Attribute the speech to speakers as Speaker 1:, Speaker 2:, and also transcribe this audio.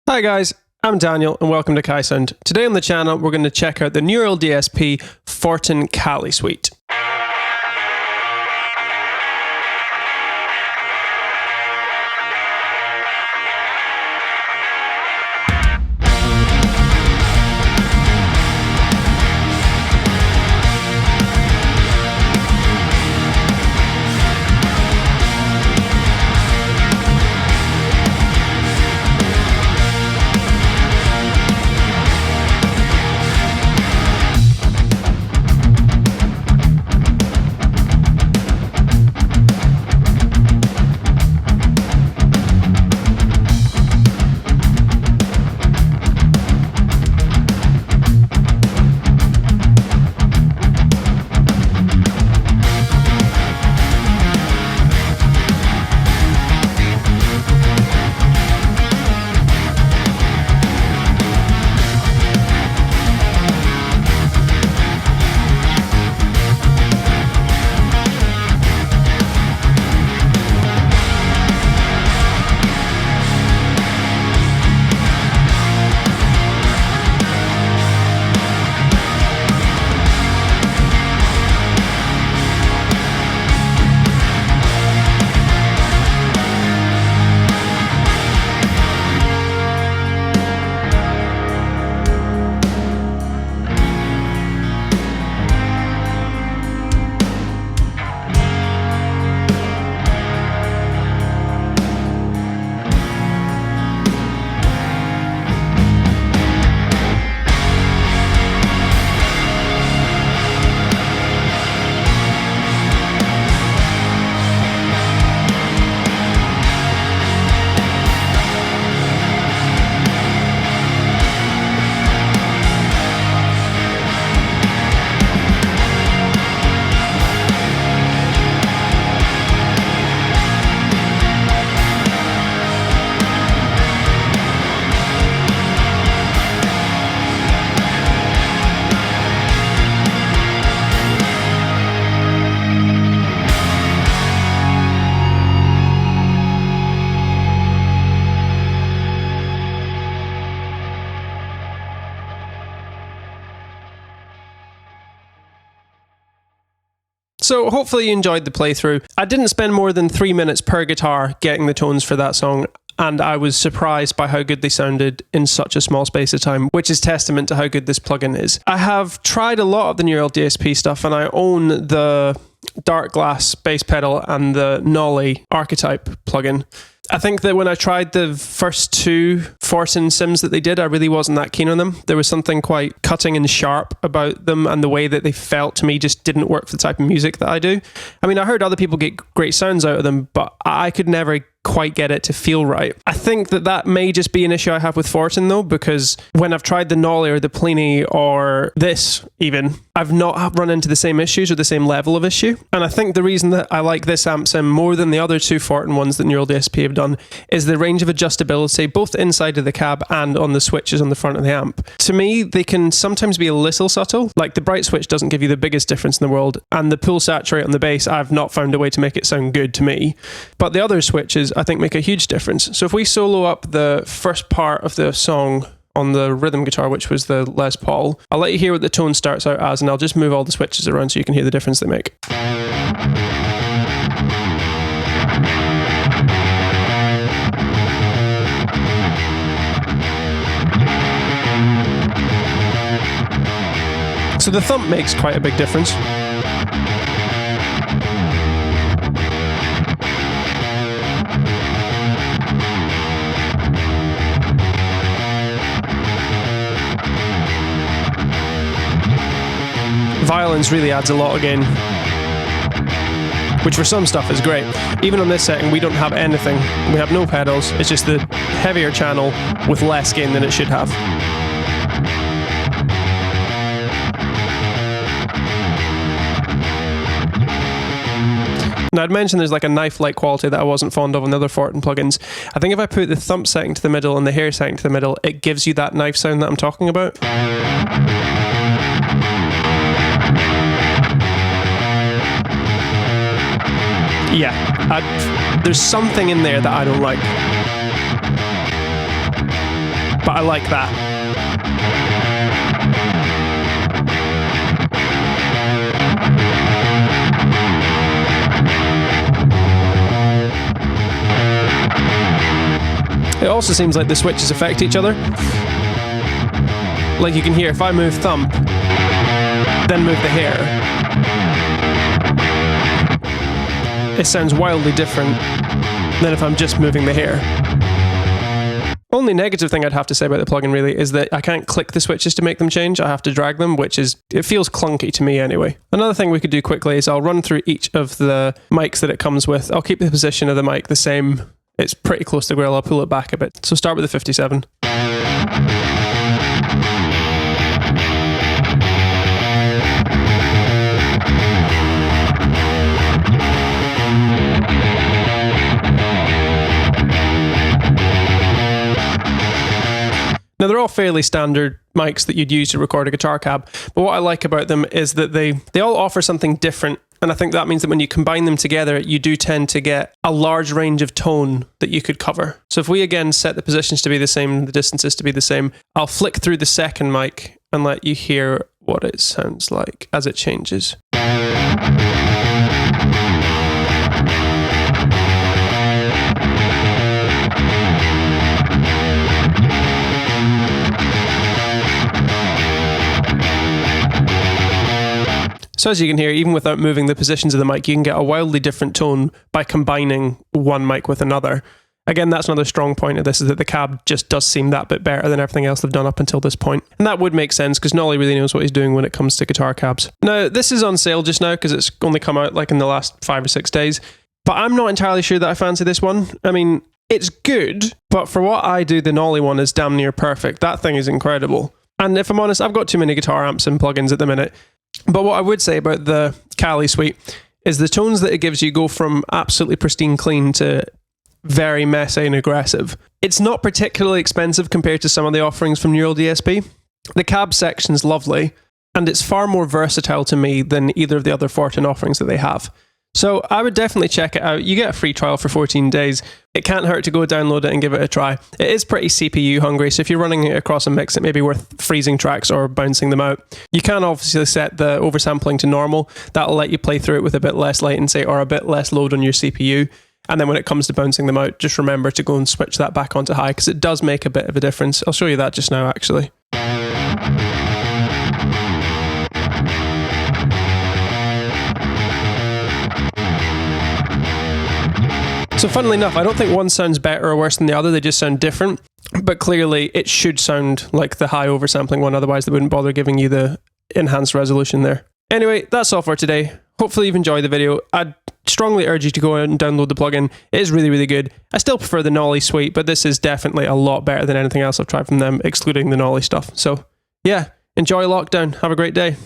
Speaker 1: Hi guys, I'm Daniel and welcome to KaiSound. Today on the channel we're going to check out the Neural DSP Fortin Cali suite. So hopefully you enjoyed the playthrough. I didn't spend more than 3 minutes per guitar getting the tones for that song, and I was surprised by how good they sounded in such a small space of time, which is testament to how good this plugin is. I have tried a lot of the Neural DSP stuff, and I own the Dark Glass bass pedal and the Nolly archetype plugin. I think that when I tried the first two Fortin sims that they did, I really wasn't that keen on them. There was something quite cutting and sharp about them, and the way that they felt to me just didn't work for the type of music that I do. I mean, I heard other people get great sounds out of them, but I could never quite get it to feel right. I think that that may just be an issue I have with Fortin though, because when I've tried the Nolly or the Plini or this even, I've not run into the same issues or the same level of issue. And I think the reason that I like this amp sim more than the other two Fortin ones that Neural DSP have done is the range of adjustability, both inside of the cab and on the switches on the front of the amp. To me, they can sometimes be a little subtle. Like the bright switch doesn't give you the biggest difference in the world, and the pull saturate on the bass, I've not found a way to make it sound good to me. But the other switches, I think, make a huge difference. So if we solo up the first part of the song on the rhythm guitar, which was the Les Paul, I'll let you hear what the tone starts out as, and I'll just move all the switches around so you can hear the difference they make. So the thump makes quite a big difference. Violins really adds a lot of gain, which for some stuff is great. Even on this setting, we don't have anything. We have no pedals. It's just the heavier channel with less gain than it should have. Now, I'd mentioned there's like a knife-like quality that I wasn't fond of on the other Fortin plugins. I think if I put the thump setting to the middle and the hair setting to the middle, it gives you that knife sound that I'm talking about. Yeah, there's something in there that I don't like. but I like that. It also seems like the switches affect each other. Like you can hear, if I move thumb, then move the hair, it sounds wildly different than if I'm just moving the hair. Only negative thing I'd have to say about the plugin really is that I can't click the switches to make them change. I have to drag them, it feels clunky to me anyway. Another thing we could do quickly is I'll run through each of the mics that it comes with. I'll keep the position of the mic the same. It's pretty close to the grill. I'll pull it back a bit. So start with the 57. Now, they're all fairly standard mics that you'd use to record a guitar cab, but what I like about them is that they all offer something different, and I think that means that when you combine them together, you do tend to get a large range of tone that you could cover. So if we again set the positions to be the same, the distances to be the same, I'll flick through the second mic and let you hear what it sounds like as it changes. So as you can hear, even without moving the positions of the mic, you can get a wildly different tone by combining one mic with another. Again, that's another strong point of this, is that the cab just does seem that bit better than everything else they've done up until this point. And that would make sense, because Nolly really knows what he's doing when it comes to guitar cabs. Now, this is on sale just now, because it's only come out like in the last 5 or 6 days. But I'm not entirely sure that I fancy this one. I mean, it's good, but for what I do, the Nolly one is damn near perfect. That thing is incredible. And if I'm honest, I've got too many guitar amps and plugins at the minute. But what I would say about the Cali suite is the tones that it gives you go from absolutely pristine clean to very messy and aggressive. It's not particularly expensive compared to some of the offerings from Neural DSP. The cab section's lovely, and it's far more versatile to me than either of the other Fortin offerings that they have. So I would definitely check it out. You get a free trial for 14 days. It can't hurt to go download it and give it a try. It is pretty CPU hungry, so if you're running it across a mix, it may be worth freezing tracks or bouncing them out. You can obviously set the oversampling to normal. That'll let you play through it with a bit less latency or a bit less load on your CPU. And then when it comes to bouncing them out, just remember to go and switch that back onto high, because it does make a bit of a difference. I'll show you that just now, actually. So funnily enough, I don't think one sounds better or worse than the other. They just sound different. But clearly, it should sound like the high oversampling one. Otherwise, they wouldn't bother giving you the enhanced resolution there. Anyway, that's all for today. Hopefully you've enjoyed the video. I'd strongly urge you to go out and download the plugin. It is really, really good. I still prefer the Nolly suite, but this is definitely a lot better than anything else I've tried from them, excluding the Nolly stuff. So yeah, enjoy lockdown. Have a great day.